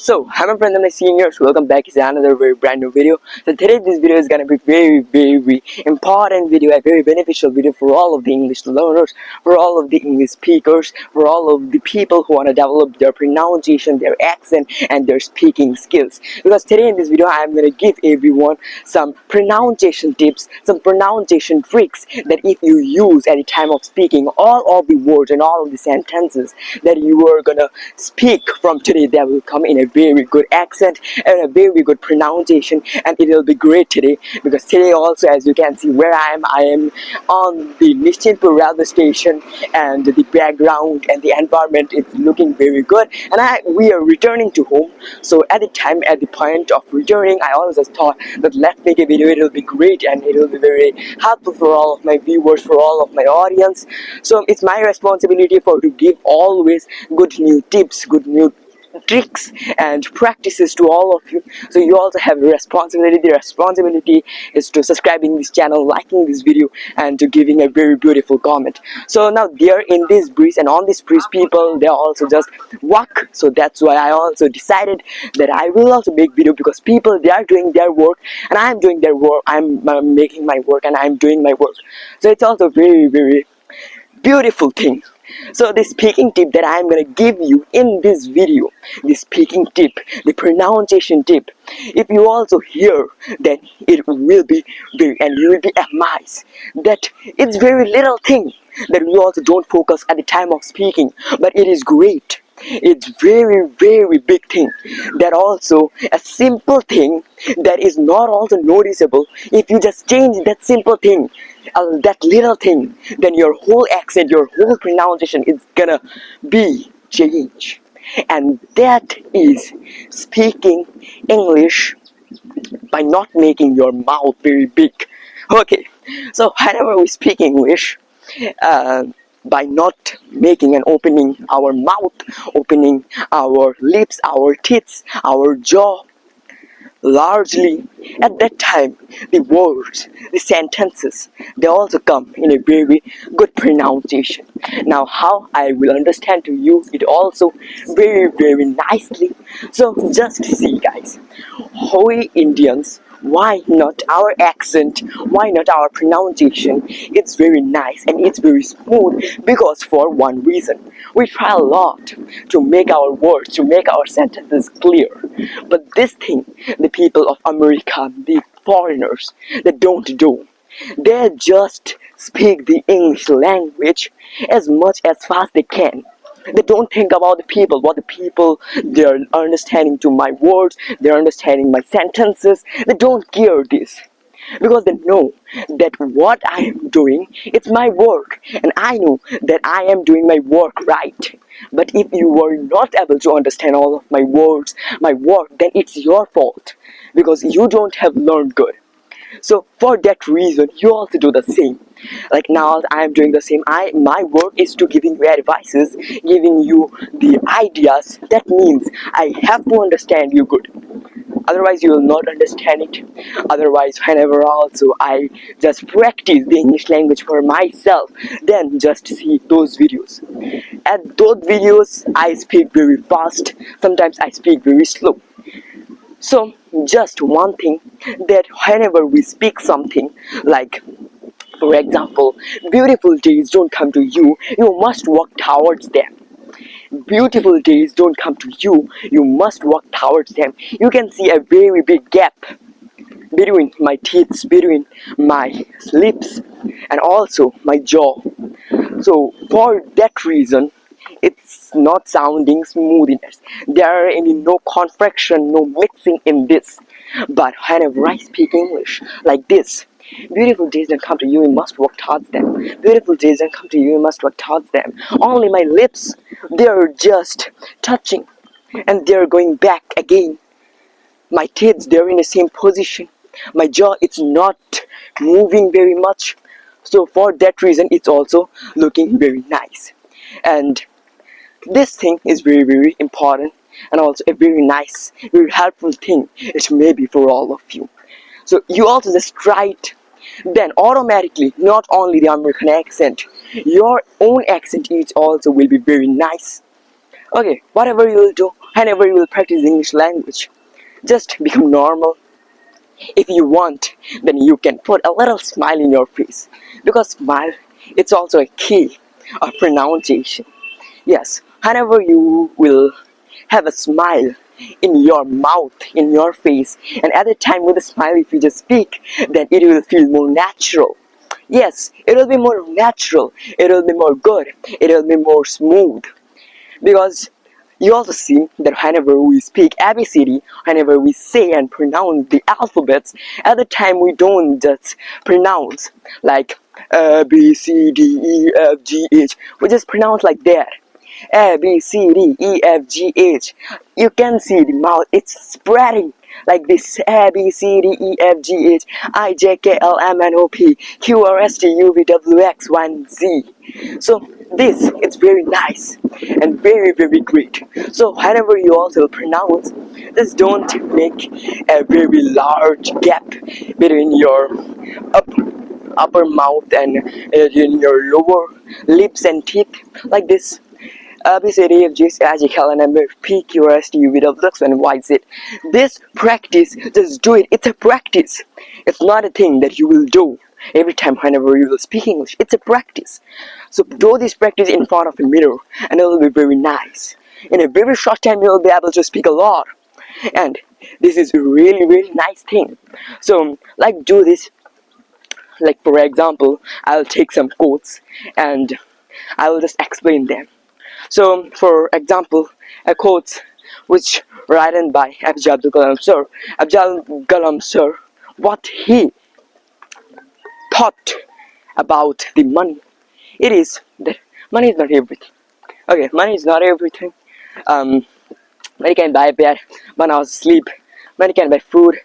So, hi my friends and my seniors, welcome back to another very brand new video. So today this video is gonna be very important video, a very beneficial video for all of the English learners, for all of the English speakers, for all of the people who wanna develop their pronunciation, their accent, and their speaking skills. Because today in this video I am gonna give everyone some pronunciation tips, some pronunciation tricks that if you use at the time of speaking, all of the words and all of the sentences that you are gonna speak from today, that will come in a very good accent and a very good pronunciation, and it will be great today. Because today also, as you can see where I am on the Nishchinpur railway station, and the background and the environment is looking very good, and we are returning to home. So at the point of returning, I always thought that let's make a video, it will be great and it will be very helpful for all of my viewers, for all of my audience. So it's my responsibility to give always good new tips, good new tricks and practices to all of you. So you also have a responsibility. The responsibility is to subscribing this channel, liking this video, and to giving a very beautiful comment. So now there in this breeze, and on this breeze, people, they also just walk. So that's why I also decided that I will also make video, because people, they are doing their work and I'm doing their work. I'm making my work and I'm doing my work. So it's also very beautiful thing. So the speaking tip that I'm gonna give you in this video, the speaking tip, the pronunciation tip, if you also hear, then it will be very, and you will be amazed that it's very little thing that we also don't focus at the time of speaking, but it is great. It's very big thing, that also a simple thing that is not also noticeable. If you just change that simple thing, that little thing, then your whole accent, your whole pronunciation is gonna be changed. And that is speaking English by not making your mouth very big. Okay, so whenever we speak English, by not making and opening our mouth, opening our lips, our teeth, our jaw largely, at that time the words, the sentences, they also come in a very good pronunciation. Now how I will understand to you it also very nicely. So just see guys, how we Indians, why not our accent, why not our pronunciation, it's very nice and it's very smooth? Because for one reason, we try a lot to make our words, to make our sentences clear, but this thing the people of America, the foreigners, they don't do. They just speak the English language as much as fast they can. They don't think about the people, what the people, they're understanding to my words, they're understanding my sentences. They don't care this, because they know that what I am doing, it's my work, and I know that I am doing my work right. But if you were not able to understand all of my words, my work, then it's your fault, because you don't have learned good. So for that reason, you also do the same. Like now I am doing the same. My work is to giving you advices, giving you the ideas. That means I have to understand you good, otherwise you will not understand it. Otherwise, whenever also I just practice the English language for myself, then just see those videos. At those videos I speak very fast, sometimes I speak very slow. So just one thing, that whenever we speak something, like for example, beautiful days don't come to you, you must work towards them. Beautiful days don't come to you, you must work towards them. You can see a very big gap between my teeth, between my lips, and also my jaw. So for that reason, it's not sounding smoothness. There are any no contraction, no mixing in this. But whenever I speak English like this, beautiful days don't come to you, you must work towards them. Beautiful days don't come to you, you must work towards them. Only my lips, they're just touching, and they're going back again. My teeth, they're in the same position. My jaw, it's not moving very much. So for that reason, it's also looking very nice. And this thing is very important, and also a very nice, very helpful thing it may be for all of you. So you also just try it, then automatically not only the American accent, your own accent is also will be very nice. Okay, whatever you will do, whenever you will practice English language, just become normal. If you want, then you can put a little smile in your face, because smile, it's also a key of pronunciation. Yes, whenever you will have a smile in your mouth, in your face, and at the time with a smile, if you just speak, then it will feel more natural. Yes, it will be more natural, it will be more good, it will be more smooth. Because you also see that whenever we speak ABCD, whenever we say and pronounce the alphabets, at the time we don't just pronounce like A, B, C, D, E, F, G, H. We just pronounce like that. A, B, C, D, E, F, G, H. You can see the mouth, it's spreading like this: A, B, C, D, E, F, G, H, I, J, K, L, M, N, O, P, Q, R, S, T, U, V, W, X, Y, and Z. So this, it's very nice and very, very great. So whenever you also pronounce, just don't make a very large gap between your upper mouth and in your lower lips and teeth, like this. B, C, D, F, G, H, I, J, K, L, M, N, O, P, Q, R, S, T, U, V, W, X, and Y, Z. This practice, just do it. It's a practice. It's not a thing that you will do every time whenever you will speak English. It's a practice. So do this practice in front of a mirror, and it will be very nice. In a very short time, you will be able to speak a lot. And this is a really, really nice thing. So, like, do this. Like, for example, I'll take some quotes and I will just explain them. So, for example, a quote which written by APJ Abdul Kalam sir. Abdul Kalam sir, what he thought about the money, it is that money is not everything. Okay, money is not everything. Money can buy a bed, but not sleep. Money can buy food,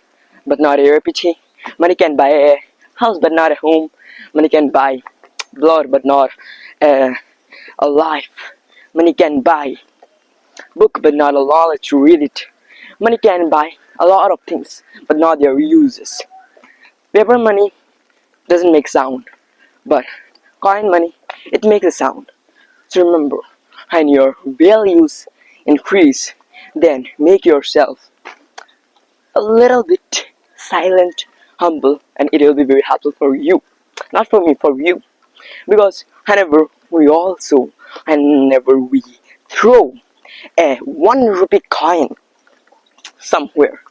but not a reputation. Money can buy a house, but not a home. Money can buy blood, but not a life. Money can buy book, but not a knowledge to read it. Money can buy a lot of things, but not their uses. Paper money doesn't make sound, but coin money, it makes a sound. So remember, when your values increase, then make yourself a little bit silent, humble, and it will be very helpful for you. Not for me, for you. Because whenever we throw a 1 rupee coin somewhere,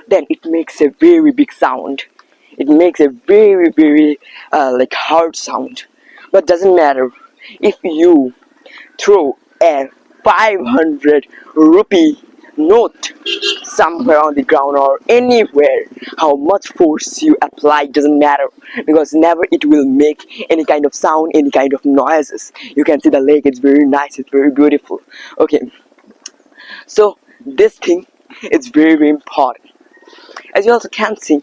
then it makes a very big sound. It makes a very, very like hard sound. But doesn't matter if you throw a 500 rupee note somewhere on the ground or anywhere. How much force you apply doesn't matter, because never it will make any kind of sound, any kind of noises. You can see the lake, it's very nice, it's very beautiful. Okay, so this thing is very, very important. As you also can see,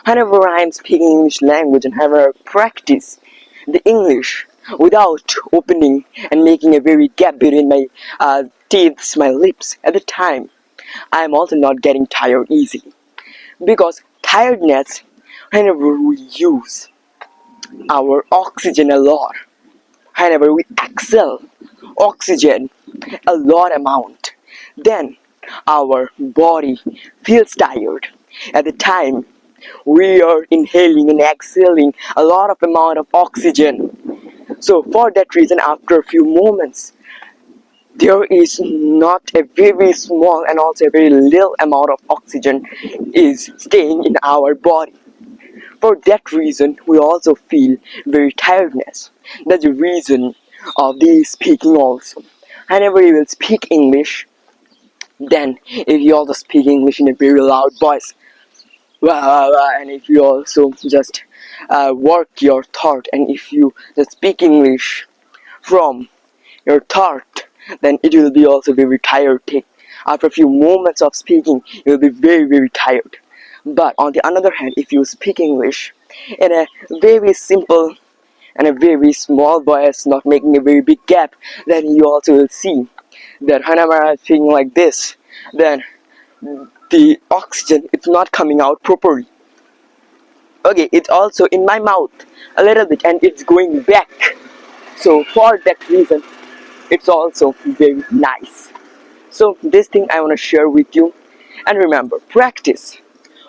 whenever I am speaking English language and whenever I practice the English without opening and making a very gap between my teeth, my lips, at the time, I am also not getting tired easily. Because tiredness, whenever we use our oxygen a lot, whenever we exhale oxygen a lot amount, then our body feels tired. At the time, we are inhaling and exhaling a lot of amount of oxygen. So for that reason, after a few moments, there is not a very small and also a very little amount of oxygen is staying in our body. For that reason, we also feel very tiredness. That's the reason of the speaking also. Whenever you will speak English, then if you also speak English in a very loud voice, and if you also just work your thought, and if you just speak English from your thought, then it will be also very tired thing. After a few moments of speaking, you will be very, very tired. But on the other hand, if you speak English in a very simple and a very small voice, not making a very big gap, then you also will see that whenever I'm speaking like this, then the oxygen is not coming out properly. Okay, it's also in my mouth a little bit and it's going back. So for that reason, it's also very nice. So this thing I want to share with you. And remember, practice.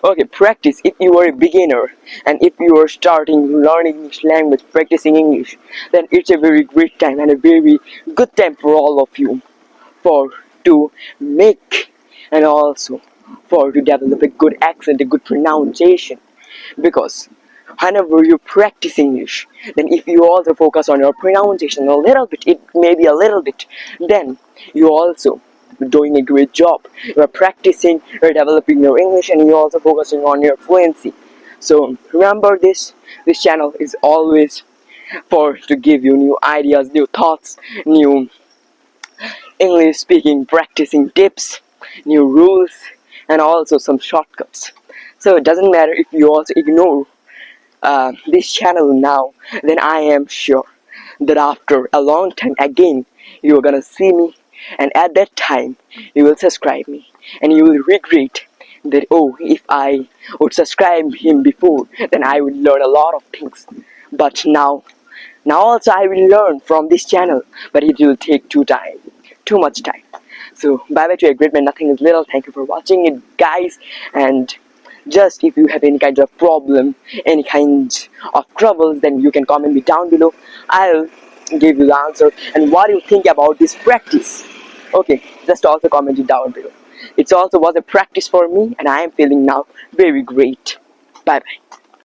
Okay, practice. If you are a beginner and if you are starting learning English language, practicing English, then it's a very great time and a very good time for all of you for to make and also for to develop a good accent, a good pronunciation. Because whenever you practice English, then if you also focus on your pronunciation a little bit, it may be a little bit, then you also doing a great job. You are practicing, you are developing your English, and you're also focusing on your fluency. So remember this. This channel is always for to give you new ideas, new thoughts, new English speaking practicing tips, new rules, and also some shortcuts. So it doesn't matter if you also ignore this channel now, then I am sure that after a long time again you're gonna see me, and at that time you will subscribe me and you will regret that, oh, if I would subscribe him before, then I would learn a lot of things. But now also I will learn from this channel, but it will take too much time. So bye bye to a great man, nothing is little. Thank you for watching it, guys. And just if you have any kind of problem, any kind of troubles, then you can comment me down below. I'll give you the answer. And what do you think about this practice? Okay, just also comment it down below. It also was a practice for me, and I am feeling now very great. Bye bye.